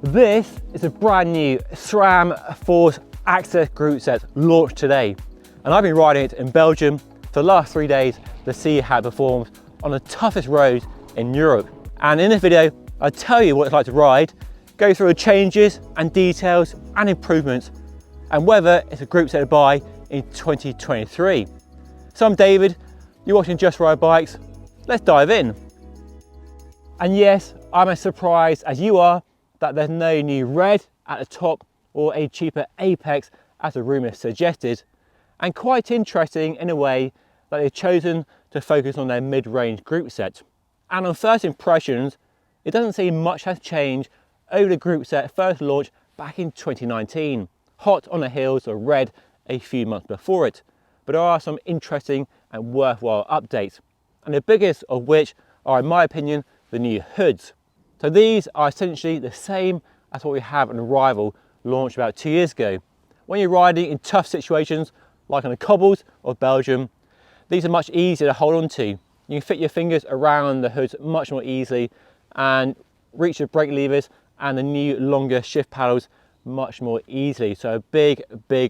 This is a brand new SRAM Force AXS group set launched today, and I've been riding it in Belgium for the last 3 days to see how it performs on the toughest roads in Europe. And in this video, I'll tell you what it's like to ride, go through the changes and details and improvements, and whether it's a group set to buy in 2023. So I'm David, you're watching Just Ride Bikes. Let's dive in. And yes, I'm as surprised as you are that there's no new red at the top or a cheaper apex as the rumour suggested, and quite interesting in a way that they've chosen to focus on their mid-range group set. And on first impressions, it doesn't seem much has changed over the group set first launched back in 2019, hot on the heels of red a few months before it. But there are some interesting and worthwhile updates, and the biggest of which are, in my opinion, the new hoods. So these are essentially the same as what we have on the rival launched about 2 years ago. When you're riding in tough situations like on the cobbles of Belgium, these are much easier to hold on to. You can fit your fingers around the hoods much more easily and reach the brake levers and the new longer shift paddles much more easily. So a big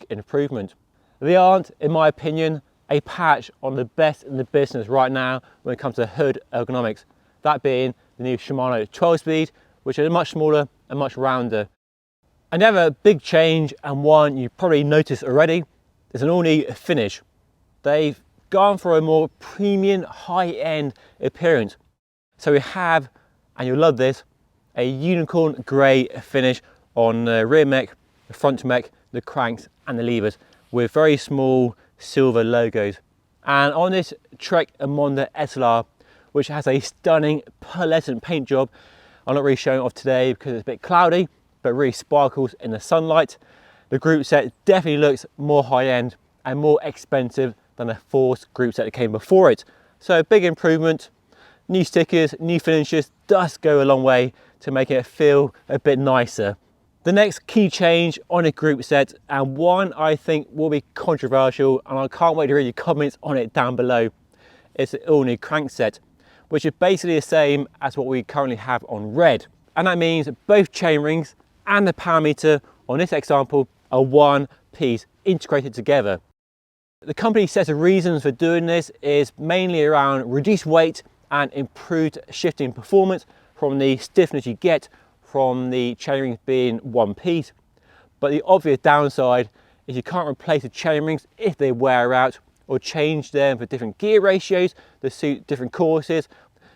improvement. They aren't, in my opinion, a patch on the best in the business right now when it comes to hood ergonomics. That being the new Shimano 12-speed, which is much smaller and much rounder. Another big change, and one you probably noticed already, is an all-new finish. They've gone for a more premium, high-end appearance. So we have, and you'll love this, a unicorn grey finish on the rear mech, the front mech, the cranks and the levers, with very small silver logos. And on this Trek Amonda SLR, which has a stunning pearlescent paint job, I'm not really showing it off today because it's a bit cloudy, but really sparkles in the sunlight. The group set definitely looks more high-end and more expensive than the Force group set that came before it. So a big improvement. New stickers, new finishes does go a long way to make it feel a bit nicer. The next key change on a group set, and one I think will be controversial, and I can't wait to read your comments on it down below, is the all-new crankset, which is basically the same as what we currently have on red. And that means both chainrings and the power meter on this example are one piece integrated together. The company says the reasons for doing this is mainly around reduced weight and improved shifting performance from the stiffness you get from the chainrings being one piece. But the obvious downside is you can't replace the chainrings if they wear out, or change them for different gear ratios to suit different courses.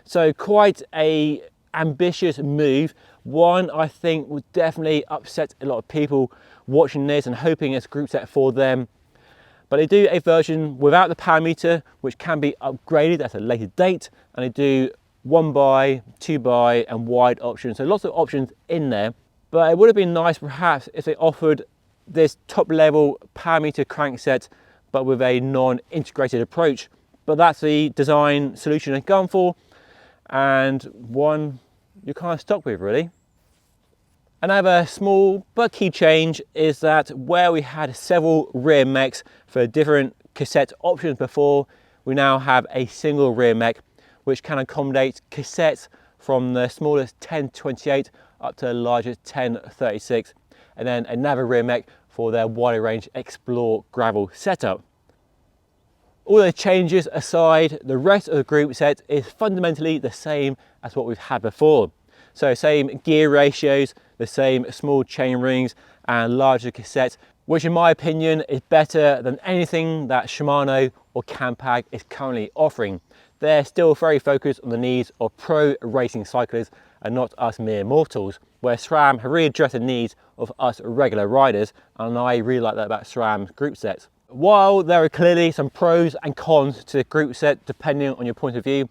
So quite a ambitious move. One I think would definitely upset a lot of people watching this and hoping it's a group set for them. But they do a version without the power meter, which can be upgraded at a later date, and they do 1x, 2x and wide options. So lots of options in there. But it would have been nice perhaps if they offered this top level power meter crankset but with a non-integrated approach. But that's the design solution they've gone for, and one you're kind of stuck with really. Another small but key change is that where we had several rear mechs for different cassette options before, we now have a single rear mech which can accommodate cassettes from the smallest 1028 up to the largest 1036, and then another rear mech for their wider range Explore gravel setup. All the changes aside, the rest of the group set is fundamentally the same as what we've had before. So same gear ratios, the same small chain rings and larger cassettes, which in my opinion is better than anything that Shimano or Quarq is currently offering. They're still very focused on the needs of pro racing cyclists and not us mere mortals, where SRAM have really addressed the needs of us regular riders, and I really like that about SRAM's group sets. While there are clearly some pros and cons to the group set depending on your point of view,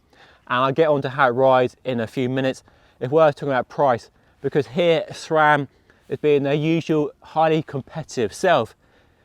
and I'll get on to how it rides in a few minutes, it's worth talking about price, because here SRAM is being their usual highly competitive self,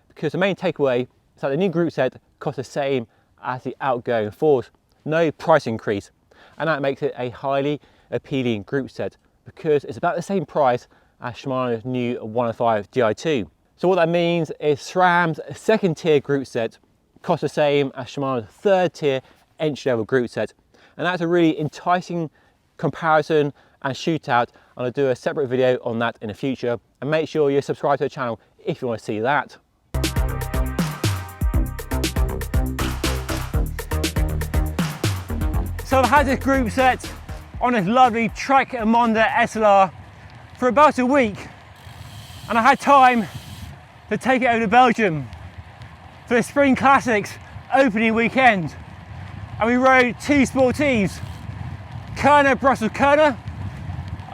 because the main takeaway is that the new group set costs the same as the outgoing Force, no price increase, and that makes it a highly appealing group set because it's about the same price as Shimano's new 105 Di2. So what that means is SRAM's second tier group set costs the same as Shimano's third tier entry level group set, and that's a really enticing comparison and shootout, and I'll do a separate video on that in the future. And make sure you're subscribed to the channel if you want to see that. So I've had this group set on this lovely Trek Amonda SLR for about a week, and I had time to take it over to Belgium for the Spring Classics opening weekend, and we rode two sportives, Kerner Brussels Kerner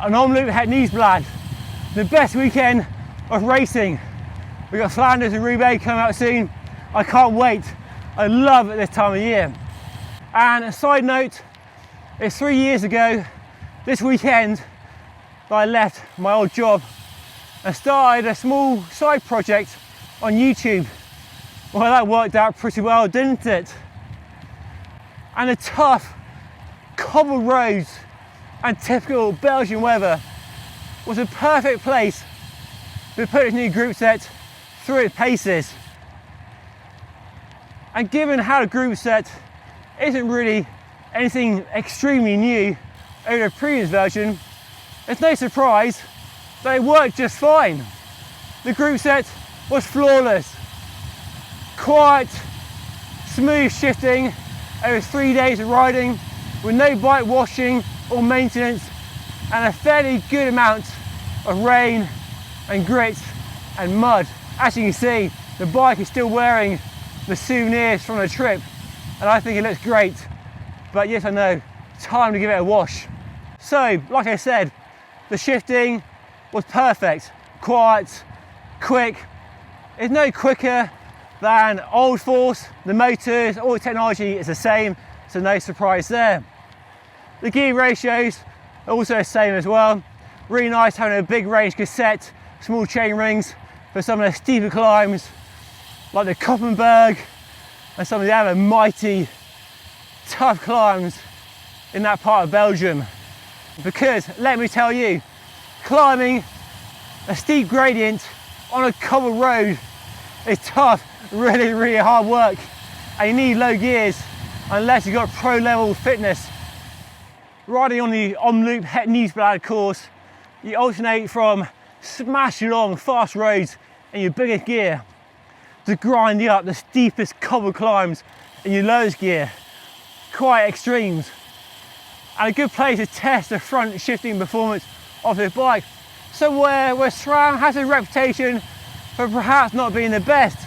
and Omloop Het Nieuwsblad. The best weekend of racing. We've got Flanders and Roubaix coming out soon. I can't wait. I love it this time of year. And a side note, it's 3 years ago this weekend that I left my old job and started a small side project on YouTube. Well, that worked out pretty well, didn't it? And the tough cobbled roads and typical Belgian weather was a perfect place to put this new group set through its paces. And given how the group set isn't really anything extremely new over the previous version, it's no surprise that it worked just fine. The group set was flawless, quiet, smooth shifting over 3 days of riding with no bike washing or maintenance, and a fairly good amount of rain and grit and mud. As you can see, the bike is still wearing the souvenirs from the trip, and I think it looks great. But yes, I know, time to give it a wash. So, like I said, the shifting was perfect, quiet, quick. It's no quicker than old Force. The motors, all the technology is the same, so no surprise there. The gear ratios are also the same as well. Really nice having a big range cassette, small chain rings for some of the steeper climbs, like the Koppenberg and some of the other mighty, tough climbs in that part of Belgium. Because let me tell you, climbing a steep gradient on a cobbled road is tough, really hard work, and you need low gears unless you've got pro level fitness. Riding on the Omloop Het Nieuwsblad course, you alternate from smashing along fast roads in your biggest gear to grinding up the steepest cobbled climbs in your lowest gear. Quite extremes. And a good place to test the front shifting performance of this bike. Somewhere where SRAM has a reputation for perhaps not being the best.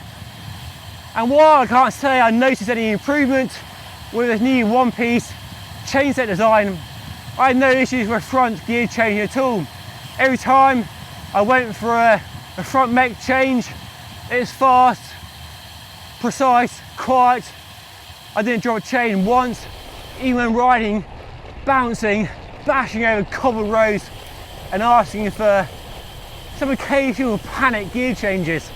And while I can't say I noticed any improvement with this new one-piece chainset design, I had no issues with front gear changing at all. Every time I went for a front mech change, it's fast, precise, quiet. I didn't drop a chain once, even when riding, bouncing, bashing over cobbled roads and asking for some occasional panic gear changes.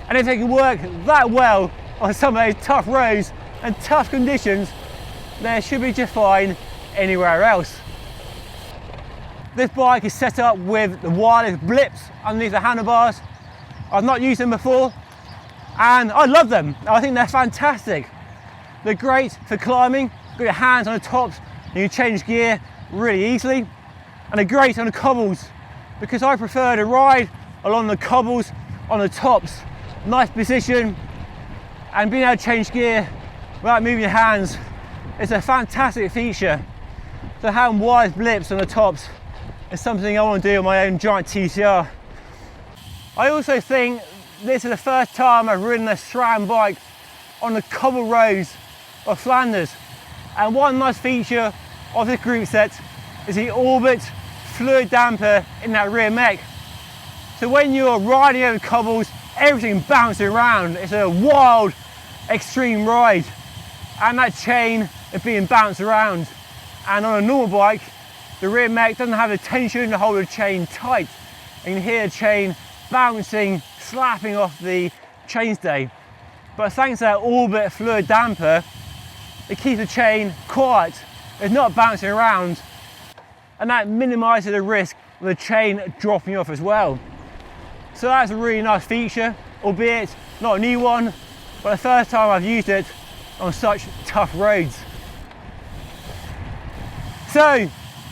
And if they can work that well on some of those tough roads and tough conditions, then it should be just fine anywhere else. This bike is set up with the wireless blips underneath the handlebars. I've not used them before, and I love them. I think they're fantastic. They're great for climbing, got your hands on the tops, and you can change gear really easily. And they're great on the cobbles, because I prefer to ride along the cobbles on the tops. Nice position, and being able to change gear without moving your hands is a fantastic feature. So having wireless blips on the tops is something I want to do on my own giant TCR. I also think this is the first time I've ridden a SRAM bike on the cobbled roads of Flanders. And one nice feature of this group set is the Orbit fluid damper in that rear mech. So when you're riding over cobbles, everything bouncing around. It's a wild, extreme ride. And that chain is being bounced around. And on a normal bike, the rear mech doesn't have the tension to hold the chain tight. You can hear the chain bouncing, slapping off the chainstay. But thanks to that Orbit fluid damper, it keeps the chain quiet. It's not bouncing around. And that minimises the risk of the chain dropping off as well. So that's a really nice feature, albeit not a new one, but the first time I've used it on such tough roads. So,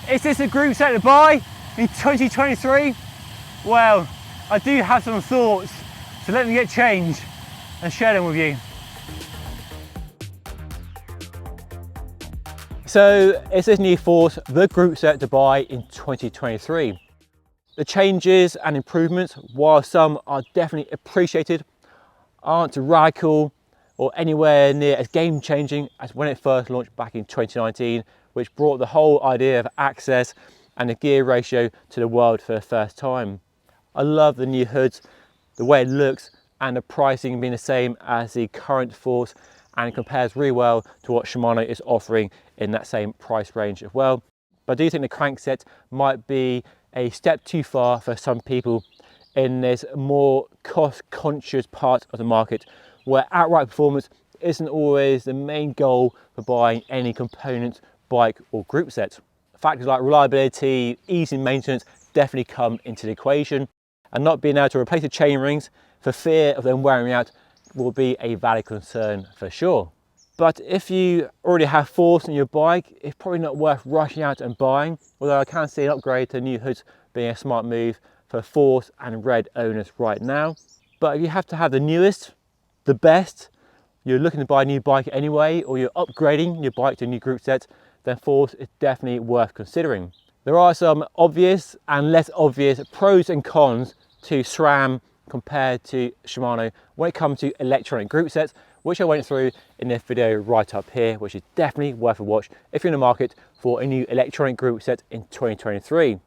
Is this a group set to buy in 2023? Well, I do have some thoughts, so let me get changed and share them with you. So is this new Force the group set to buy in 2023? The changes and improvements, while some are definitely appreciated, aren't radical or anywhere near as game-changing as when it first launched back in 2019, which brought the whole idea of access and the gear ratio to the world for the first time. I love the new hoods, the way it looks, and the pricing being the same as the current Force, and it compares really well to what Shimano is offering in that same price range as well. But I do think the crankset might be a step too far for some people in this more cost-conscious part of the market, where outright performance isn't always the main goal for buying any component, bike or group set. Factors like reliability, easy maintenance definitely come into the equation, and not being able to replace the chainrings for fear of them wearing out will be a valid concern for sure. But if you already have Force on your bike, it's probably not worth rushing out and buying, although I can see an upgrade to new hoods being a smart move for Force and Red owners right now. But if you have to have the newest, the best, you're looking to buy a new bike anyway, or you're upgrading your bike to a new group set, then Force is definitely worth considering. There are some obvious and less obvious pros and cons to SRAM compared to Shimano when it comes to electronic group sets, which I went through in this video right up here, which is definitely worth a watch if you're in the market for a new electronic group set in 2023.